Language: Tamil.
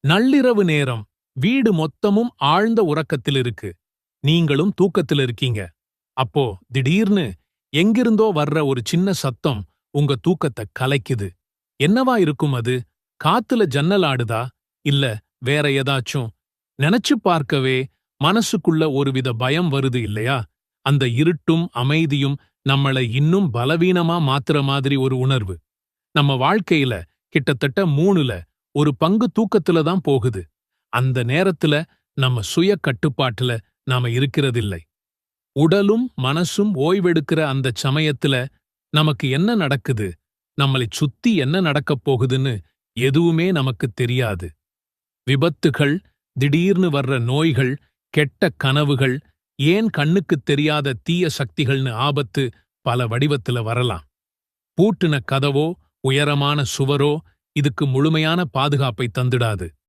நள்ளிரவு நேரம், வீடு மொத்தமும் ஆழ்ந்த உறக்கத்தில் இருக்கு. நீங்களும் தூக்கத்தில் இருக்கீங்க. அப்போ திடீர்னு எங்கிருந்தோ வர்ற ஒரு சின்ன சத்தம் உங்க தூக்கத்தை கலைக்குது. என்னவா இருக்கும் அது? காத்துல ஜன்னல் ஆடுதா? இல்ல வேற ஏதாச்சும்? நினைச்சு பார்க்கவே மனசுக்குள்ள ஒருவித பயம் வருது இல்லையா? அந்த இருட்டும் அமைதியும் நம்மள இன்னும் பலவீனமா மாத்துற மாதிரி ஒரு உணர்வு. நம்ம வாழ்க்கையில கிட்டத்தட்ட 3ல ஒரு பங்கு தூக்கத்துல தான் போகுது. அந்த நேரத்துல நம்ம சுய கட்டுப்பாட்டுல நாம இருக்கிறதில்லை. உடலும் மனசும் ஓய்வெடுக்கிற அந்த சமயத்துல நமக்கு என்ன நடக்குது, நம்மளைச் சுத்தி என்ன நடக்கப் போகுதுன்னு எதுவுமே நமக்குத் தெரியாது. விபத்துகள், திடீர்னு வர்ற நோய்கள், கெட்ட கனவுகள், ஏன் கண்ணுக்குத் தெரியாத தீய சக்திகள்னு ஆபத்து பல வடிவத்துல வரலாம். பூட்டுன கதவோ உயரமான சுவரோ இதுக்கு முழுமையான பாதுகாப்பை தந்திடாது.